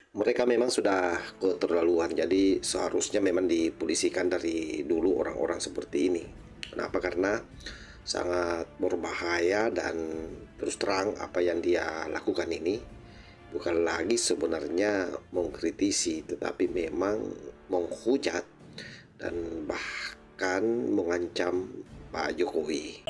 Mereka memang sudah keterlaluan, jadi seharusnya memang dipolisikan dari dulu orang-orang seperti ini. Kenapa? Karena sangat berbahaya dan terus terang apa yang dia lakukan ini bukan lagi sebenarnya mengkritisi, tetapi memang menghujat dan bahkan mengancam Pak Jokowi.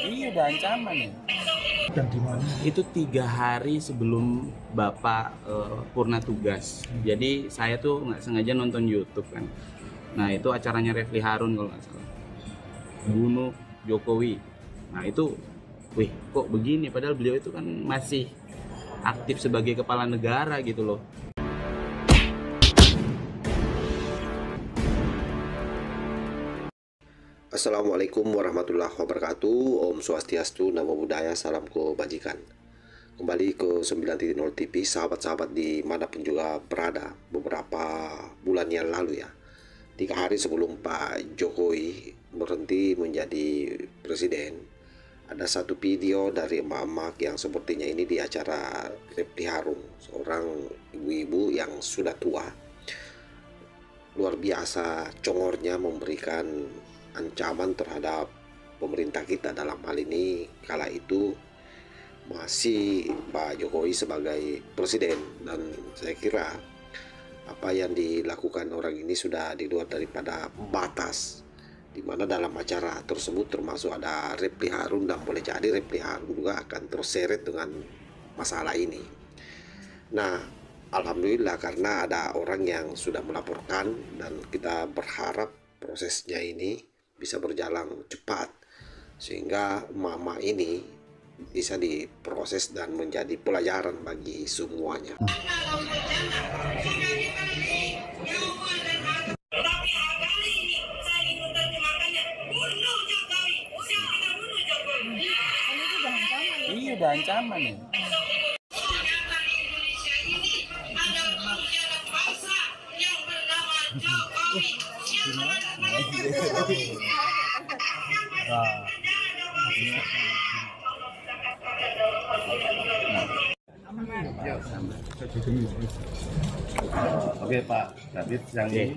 Iya, udah ancaman ya. Dan di mana? Itu 3 hari sebelum Bapak purna tugas. Jadi saya tuh nggak sengaja nonton YouTube kan. Nah itu acaranya Refli Harun kalau nggak salah. Bunuh Jokowi. Nah itu, wih kok begini? Padahal beliau itu kan masih aktif sebagai kepala negara gitu loh. Assalamualaikum warahmatullahi wabarakatuh. Om Swastiastu, Namo Buddhaya, salam kebajikan. Kembali ke 9.0 TV, sahabat-sahabat dimanapun juga berada. Beberapa bulan yang lalu ya, 3 hari sebelum Pak Jokowi berhenti menjadi presiden, ada satu video dari emak-emak yang sepertinya ini di acara Refli Harun, seorang ibu-ibu yang sudah tua. Luar biasa congornya memberikan ancaman terhadap pemerintah kita, dalam hal ini kala itu masih Pak Jokowi sebagai presiden. Dan saya kira apa yang dilakukan orang ini sudah di luar daripada batas, dimana dalam acara tersebut termasuk ada Refli Harun, dan boleh jadi Refli Harun juga akan terseret dengan masalah ini. Nah, alhamdulillah karena ada orang yang sudah melaporkan, dan kita berharap prosesnya ini bisa berjalan cepat sehingga mama ini bisa diproses dan menjadi pelajaran bagi semuanya. Iya, udah ancaman ya. Oke Pak David, yang ini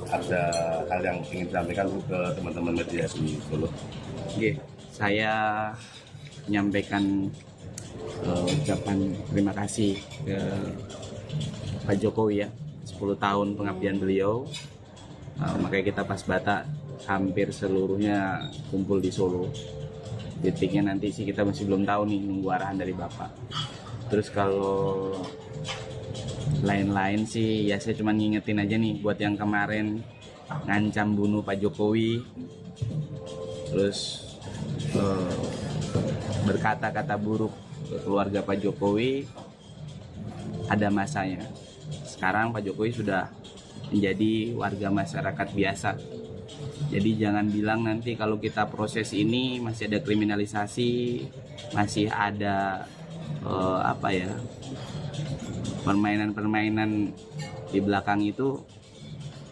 ada hal yang ingin disampaikan ke teman-teman media di Solo. Oke, saya menyampaikan ucapan terima kasih ke Pak Jokowi ya, 10 tahun pengabdian beliau. Makanya kita pas Batak hampir seluruhnya kumpul di Solo. Titiknya nanti sih kita masih belum tahu nih, nunggu arahan dari Bapak. Terus kalau lain-lain sih ya saya cuma ngingetin aja nih buat yang kemarin ngancam bunuh Pak Jokowi, terus berkata-kata buruk ke keluarga Pak Jokowi, ada masanya. Sekarang Pak Jokowi sudah menjadi warga masyarakat biasa. Jadi jangan bilang nanti kalau kita proses ini masih ada kriminalisasi, masih ada permainan-permainan di belakang itu.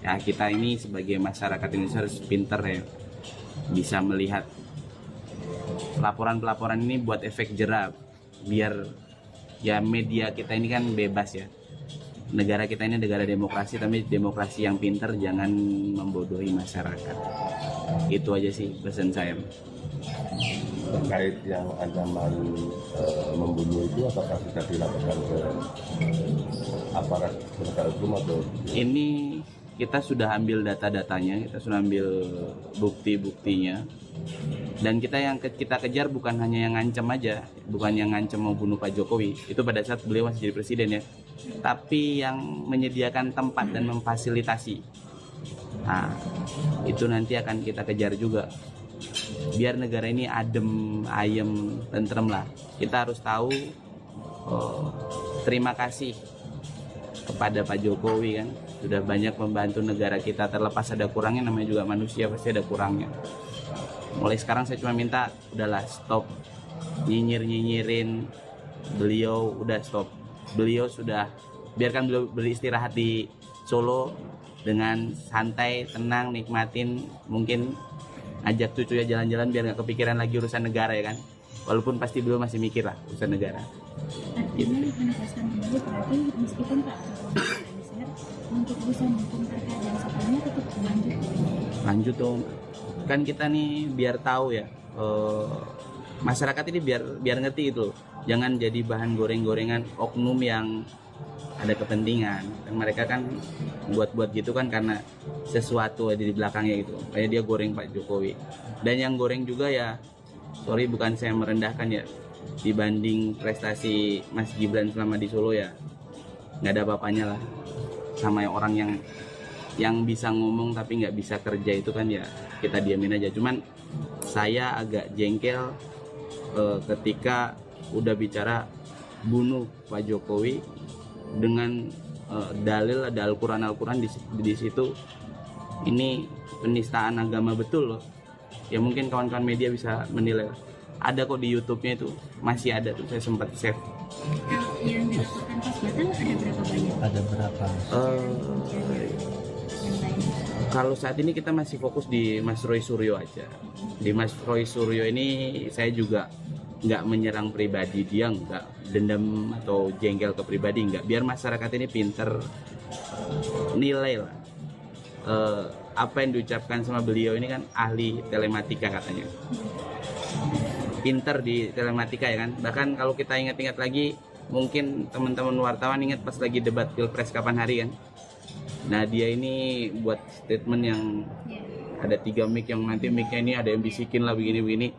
Ya kita ini sebagai masyarakat Indonesia harus pinter ya, bisa melihat pelaporan-pelaporan ini buat efek jerah, biar ya media kita ini kan bebas ya. Negara kita ini negara demokrasi, tapi demokrasi yang pinter, jangan membodohi masyarakat. Itu aja sih pesan saya. Terkait yang ancaman membunuh itu, apakah sudah dilaporkan ke aparat penegak hukum atau? Ini kita sudah ambil data-datanya, kita sudah ambil bukti-buktinya, dan kita kejar bukan hanya yang ngancam aja, bukan yang ngancam mau bunuh Pak Jokowi, itu pada saat beliau masih jadi presiden ya, tapi yang menyediakan tempat dan memfasilitasi. Nah, itu nanti akan kita kejar juga, biar negara ini adem, ayem, tentrem lah. Kita harus tahu terima kasih kepada Pak Jokowi kan, sudah banyak membantu negara kita. Terlepas ada kurangnya, namanya juga manusia, pasti ada kurangnya. Mulai sekarang saya cuma minta udahlah stop nyinyir-nyinyirin beliau, udah stop. Beliau sudah, biarkan beliau beristirahat di Solo dengan santai, tenang, nikmatin, mungkin ajak cucunya jalan-jalan biar nggak kepikiran lagi urusan negara ya kan. walaupun pasti beliau masih mikir lah urusan negara. Artinya menegaskan kembali berarti meskipun Pak Jokowi sudah share untuk bisa mendukung keadaan sebelumnya tetap Lanjut dong, kan kita nih biar tahu ya, masyarakat ini biar ngerti gitu loh. Jangan jadi bahan goreng-gorengan oknum yang ada kepentingan. Dan mereka kan buat gitu kan karena sesuatu ada di belakangnya gitu. Kayak dia goreng Pak Jokowi. Dan yang goreng juga ya, sorry bukan saya merendahkan ya, dibanding prestasi Mas Gibran selama di Solo ya nggak ada apa-apanya lah sama orang yang bisa ngomong tapi nggak bisa kerja itu kan ya kita diamin aja. Cuman saya agak jengkel ketika udah bicara bunuh Pak Jokowi dengan dalil ada Al-Quran di situ. Ini penistaan agama betul loh. Ya mungkin kawan-kawan media bisa menilai. Ada kok di YouTube-nya itu, masih ada tuh, saya sempat save. yang dilakukan pas Batam ada berapa banyak? Ada berapa? Yang lain. Kalau saat ini kita masih fokus di Mas Roy Suryo aja. Di Mas Roy Suryo ini saya juga nggak menyerang pribadi dia, nggak dendam atau jengkel ke pribadi, nggak. Biar masyarakat ini pinter nilai lah. Apa yang diucapkan sama beliau ini kan ahli telematika katanya. Pinter di telematika ya kan. Bahkan kalau kita ingat-ingat lagi, mungkin teman-teman wartawan ingat pas lagi debat Pilpres kapan hari kan. Nah dia ini buat statement yang ada 3 mic yang nanti micnya ini ada yang bisikin lah begini-begini.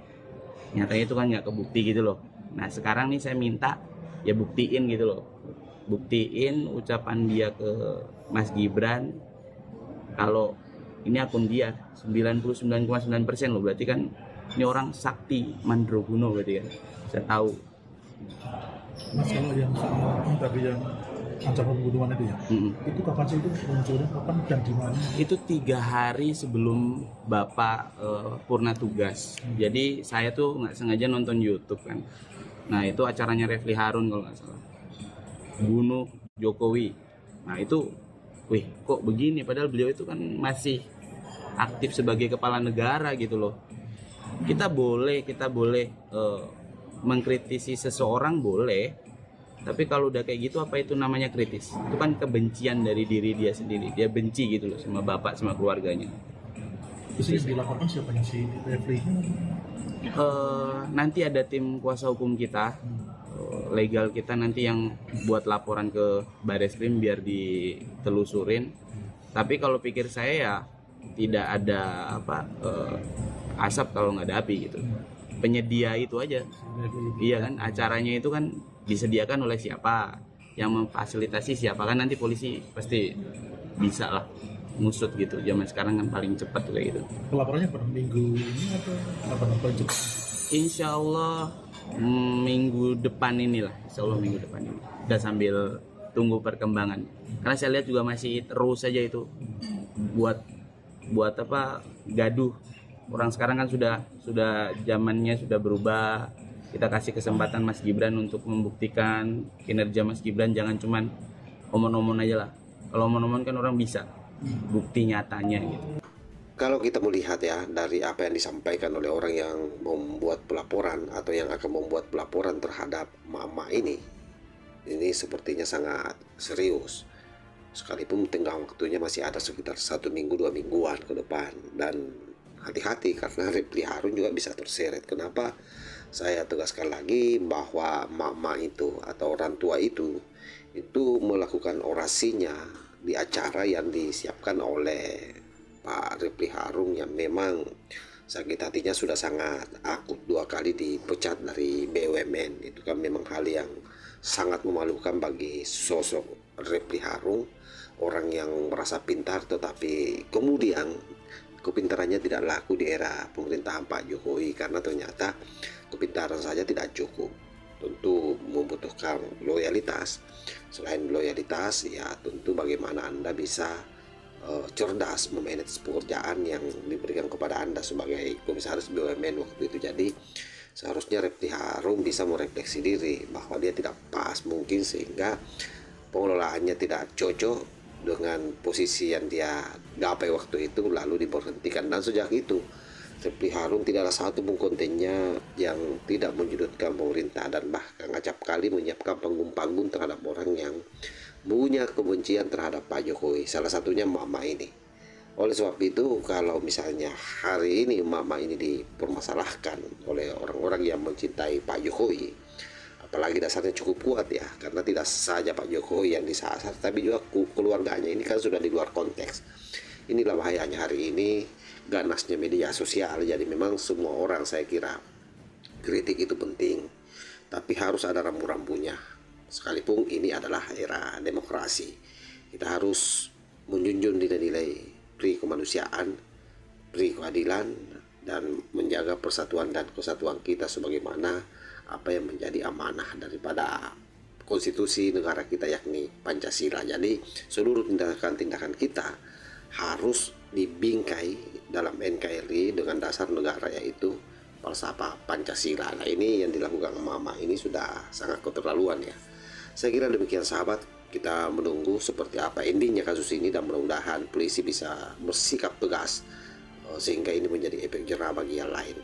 Nyatanya itu kan nggak kebukti gitu loh. Nah sekarang nih saya minta ya buktiin gitu loh. Buktiin ucapan dia ke Mas Gibran kalau ini akun dia 99,9% loh. Berarti kan ini orang sakti Mandroguno berarti kan. Saya tahu. Mas, kalau yang tadi yang ancaman pembunuhan itu ya, itu kapan sih itu munculnya, kapan dan di mana? Itu 3 hari sebelum Bapak purna tugas. Jadi saya tuh nggak sengaja nonton YouTube kan. Nah itu acaranya Refli Harun kalau nggak salah. Bunuh Jokowi. Nah itu, wih kok begini? Padahal beliau itu kan masih aktif sebagai kepala negara gitu loh. Kita boleh mengkritisi seseorang boleh, tapi kalau udah kayak gitu apa itu namanya kritis? Itu kan kebencian dari diri dia sendiri. Dia benci gitu loh sama bapak, sama keluarganya. Itu yang dilaporkan siapanya, si Refli? Nanti ada tim kuasa hukum kita, legal kita nanti yang buat laporan ke Bareskrim biar ditelusurin. Tapi kalau pikir saya ya tidak ada asap kalau nggak ada api gitu. Penyedia itu aja. Iya kan, acaranya itu kan disediakan oleh siapa, yang memfasilitasi siapa, kan nanti polisi pasti bisa lah ngusut gitu. Zaman sekarang kan paling cepat kayak gitu. Pelaporannya pada minggu ini atau kapan cepat? Insya Allah minggu depan inilah, Insya Allah minggu depan ini. Udah sambil tunggu perkembangan. Karena saya lihat juga masih terus saja itu buat apa gaduh. Orang sekarang kan sudah zamannya sudah berubah. Kita kasih kesempatan Mas Gibran untuk membuktikan kinerja Mas Gibran, jangan cuman omong-omong aja lah. Kalau omong-omong kan orang bisa bukti nyatanya gitu. Kalau kita melihat ya dari apa yang disampaikan oleh orang yang membuat pelaporan atau yang akan membuat pelaporan terhadap mama ini sepertinya sangat serius. Sekalipun tenggang waktunya masih ada sekitar 1 minggu 2 mingguan ke depan, dan hati-hati karena Refli Harun juga bisa terseret. Kenapa? Saya tegaskan lagi bahwa mama itu atau orang tua itu melakukan orasinya di acara yang disiapkan oleh Pak Refli Harun yang memang sakit hatinya sudah sangat akut 2 kali dipecat dari BUMN. Itu kan memang hal yang sangat memalukan bagi sosok Refli Harun, orang yang merasa pintar tetapi kemudian kepintarannya tidak laku di era pemerintahan Pak Jokowi, karena ternyata kepintaran saja tidak cukup. Tentu membutuhkan loyalitas. Selain loyalitas ya tentu bagaimana Anda bisa cerdas memanage pekerjaan yang diberikan kepada Anda sebagai komisaris BUMN waktu itu. Jadi seharusnya Refli Harun bisa merefleksi diri bahwa dia tidak pas mungkin, sehingga pengelolaannya tidak cocok dengan posisi yang dia gapai waktu itu, lalu diberhentikan. Dan sejak itu Refli Harun tidak ada satu pun kontennya yang tidak menyudutkan pemerintah, dan bahkan acap kali menyiapkan panggung-panggung terhadap orang yang punya kebencian terhadap Pak Jokowi, salah satunya mama ini. Oleh sebab itu, kalau misalnya hari ini mama ini dipermasalahkan oleh orang-orang yang mencintai Pak Jokowi, apalagi dasarnya cukup kuat ya, karena tidak saja Pak Jokowi yang disasar, tapi juga keluarganya, ini kan sudah di luar konteks. Inilah bahayanya hari ini ganasnya media sosial. Jadi memang semua orang, saya kira kritik itu penting, tapi harus ada rambu-rambunya. Sekalipun ini adalah era demokrasi, kita harus menjunjung nilai-nilai pri kemanusiaan, pri keadilan, dan menjaga persatuan dan kesatuan kita sebagaimana apa yang menjadi amanah daripada konstitusi negara kita, yakni Pancasila. Jadi seluruh tindakan-tindakan kita harus dibingkai dalam NKRI dengan dasar negara, yaitu falsafah Pancasila. Nah, ini yang dilakukan mama ini sudah sangat keterlaluan ya. Saya kira demikian sahabat, kita menunggu seperti apa endingnya kasus ini, dan mudah-mudahan polisi bisa bersikap tegas sehingga ini menjadi efek jerah bagi yang lain.